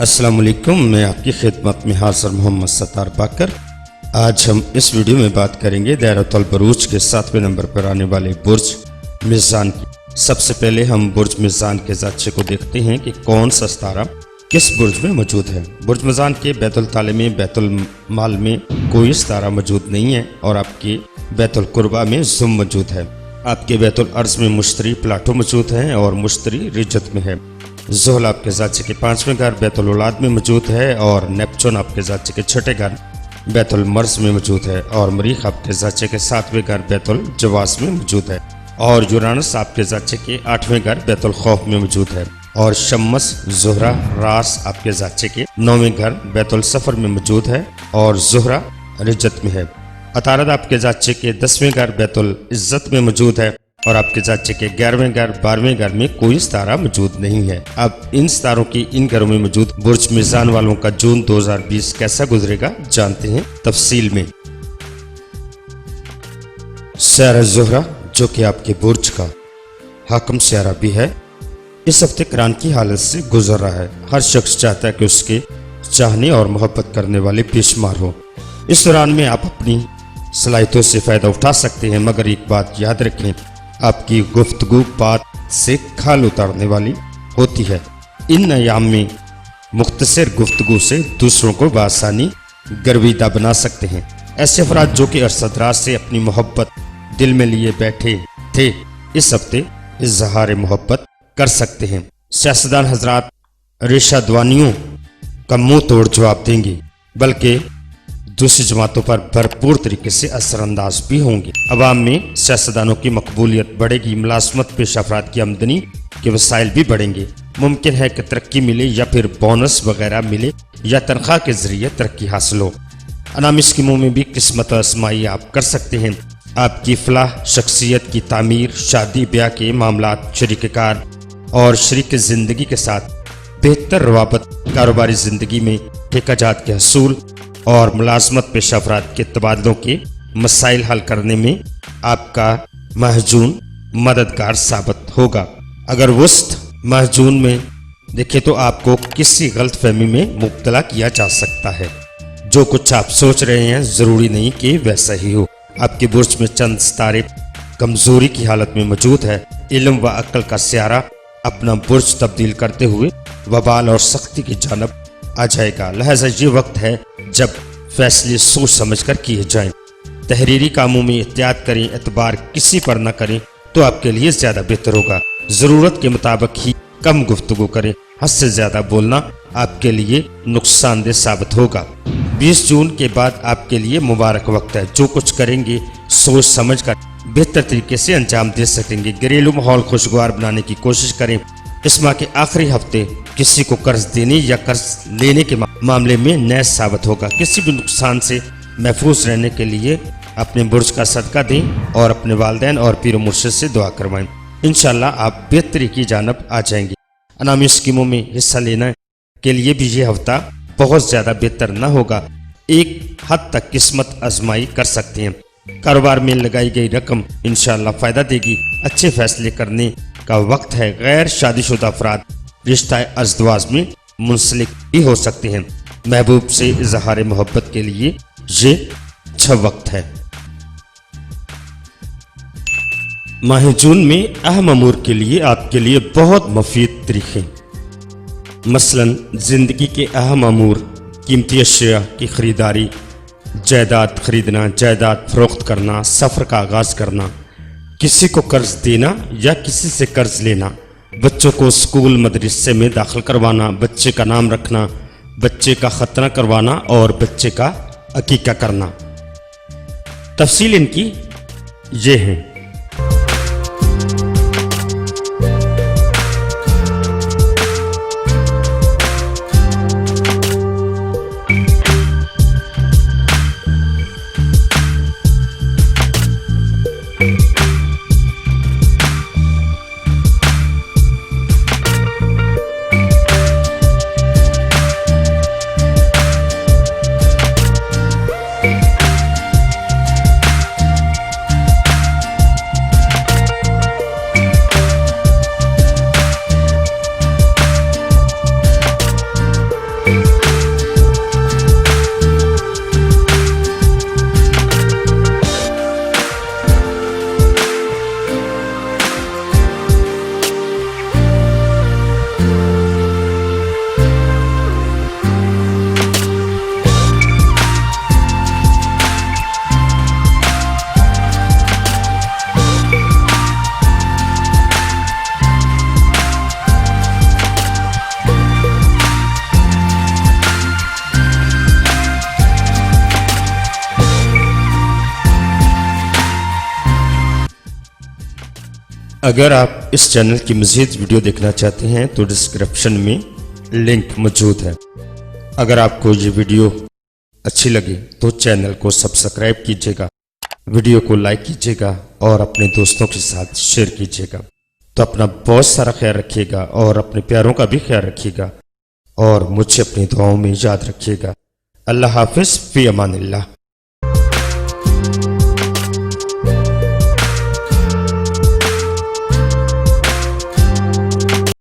अस्सलाम वालेकुम, मैं आपकी खिदमत में हाजिर मोहम्मद सत्तार बाकर। आज हम इस वीडियो में बात करेंगे दायरतुल बुरूज के 7वें नंबर पर आने वाले बुर्ज मिज़ान की। सबसे पहले हम बुर्ज मिज़ान के ज़ाचे को देखते हैं कि कौन सा सितारा किस बुर्ज में मौजूद है। बुर्ज मिज़ान के बैतुल ताले में बैतुल माल में कोई सितारा मौजूद नहीं है और आपके बैतुल कुर्बा में ज़ुम मौजूद है। आपके बैतुल अर्ज में मुश्तरी प्लाटो मौजूद है और मुश्तरी रिजत में है। ज़ोहल आपके ज़ाचे के 5वें घर बैतुल औलाद में मौजूद है और नेपचून आपके ज़ाचे के 6ठे घर बैतुल मर्ज में मौजूद है और मरीख आपके ज़ाचे के 7वें घर बैतुल जवास में मौजूद है और यूरानस आपके ज़ाचे के 8वें घर बैतुल खौफ में मौजूद है और शम्मस ज़ुहरा रास आपके ज़ाचे के 9वें घर बैतुल सफ़र में मौजूद है और ज़ुहरा रिजत में है। अतारद आपके ज़ाचे के 10वें घर बैतुल इज़्ज़त में मौजूद है और आपके ज़ाचे के 11वें घर 12वें घर में कोई सितारा मौजूद नहीं है। अब इन सितारों की इन घरों में मौजूद बुर्ज मिज़ान वालों का जून 2020 कैसा गुजरेगा जानते हैं तफसील में। सयारा ज़ुहरा जो कि आपके बुर्ज का हाकम सयारा भी है, इस हफ्ते करान की हालत से गुजर रहा है। हर शख्स चाहता है कि उसके चाहने और मोहब्बत करने वाले बेशुमार हो। इस दौरान में आप अपनी सलाहियतों से फ़ायदा उठा सकते हैं, मगर एक बात याद रखें, आपकी गुफ्तगू बात से खाल उतारने वाली होती है। इन अयाम में मुख्तसर गुफ्तगू से दूसरों को बआसानी गर्विदा बना सकते हैं। ऐसे अफराद जो कि अरसदराज से अपनी मोहब्बत दिल में लिए बैठे थे, इस हफ्ते इज़हार मोहब्बत कर सकते हैं। सियासतदान हजरात रेशादवानियों का मुंह तोड़ जवाब देंगे, बल्कि दूसरी जमातों पर भरपूर तरीके से असरअंदाज भी होंगे। अवाम में सियासतदानों की मकबूलियत बढ़ेगी, मुलाजमत पेश अफराद की आमदनी के वसाइल भी बढ़ेंगे। मुमकिन है कि तरक्की मिले या फिर बोनस वगैरह मिले या तनख्वाह के जरिए तरक्की हासिल हो। अनामी स्कीमों में भी किस्मत आजमाई आप कर सकते हैं। आपकी फलाह, शख्सियत की तामीर, शादी ब्याह के मामलात, शरीककार और शरीक ज़िंदगी के साथ बेहतर रवाबत, कारोबारी ज़िंदगी में ठेकाजात के हसूल और मुलाजमत पेशा अफराद के तबादलों के मसाइल हल करने में आपका महजून मददगार साबित होगा। अगर वस्त महजून में देखें तो आपको किसी गलत फहमी में मुब्तला किया जा सकता है। जो कुछ आप सोच रहे हैं ज़रूरी नहीं कि वैसा ही हो। आपके बुर्ज में चंद सितारे कमज़ोरी की हालत में मौजूद है। इल्म व अक्ल का स्यारा अपना बुर्ज तब्दील करते हुए वबाल और सख्ती की जानब आ जाएगा। लिहाजा ये वक्त है जब फैसले सोच समझ कर किए जाएं। तहरीरी कामों में एहतियात करें, एतबार किसी पर न करें तो आपके लिए ज़्यादा बेहतर होगा। ज़रूरत के मुताबिक ही कम गुफ्तगू करें, हद से ज़्यादा बोलना आपके लिए नुकसानदेह साबित होगा। 20 जून के बाद आपके लिए मुबारक वक्त है। जो कुछ करेंगे सोच समझ कर बेहतर तरीके से अंजाम दे सकेंगे। घरेलू माहौल खुशगवार बनाने की कोशिश करें। इस माह के आखिरी हफ्ते किसी को कर्ज देने या कर्ज लेने के मामले में नया साबित होगा। किसी भी नुकसान से महफूज रहने के लिए अपने बुर्ज का सदका दें और अपने वालिदैन और पीर मुर्शिद से दुआ करवाएं। इंशाअल्लाह आप बेहतरी की जानब आ जाएंगे। अनामी स्कीमों में हिस्सा लेने के लिए भी ये हफ्ता बहुत ज़्यादा बेहतर न होगा। एक हद तक किस्मत आजमाई कर सकते हैं। कारोबार में लगाई गई रकम इंशाअल्लाह फ़ायदा देगी। अच्छे फैसले करने का वक्त है। गैर शादीशुदा अफराद रिश्ता अज़दवाज में मुंसलिक भी हो सकते हैं। महबूब से इज़हार मोहब्बत के लिए ये अच्छा वक्त है। माह जून में अहम अमूर के लिए आपके लिए बहुत मुफीद तरीके, मसलन ज़िंदगी के अहम अमूर, कीमती अशिया की ख़रीदारी, जायदाद खरीदना, जायदाद फ़रोख्त करना, सफ़र का आगाज़ करना, किसी को कर्ज देना या किसी से कर्ज लेना, बच्चों को स्कूल मदरसे में दाखिल करवाना, बच्चे का नाम रखना, बच्चे का खतना करवाना और बच्चे का अकीका करना। तफसील इनकी ये है। اگر آپ اس چینل کی مزید ویڈیو دیکھنا چاہتے ہیں تو ڈسکرپشن میں لنک موجود ہے۔ اگر آپ کو یہ ویڈیو اچھی لگے تو چینل کو سبسکرائب کیجیے گا، ویڈیو کو لائک کیجیے گا اور اپنے دوستوں کے ساتھ شیئر کیجیے گا۔ تو اپنا بہت سارا خیال رکھیے گا اور اپنے پیاروں کا بھی خیال رکھیے گا اور مجھے اپنی دعاؤں میں یاد رکھیے گا۔ اللہ حافظ، فی امان اللہ۔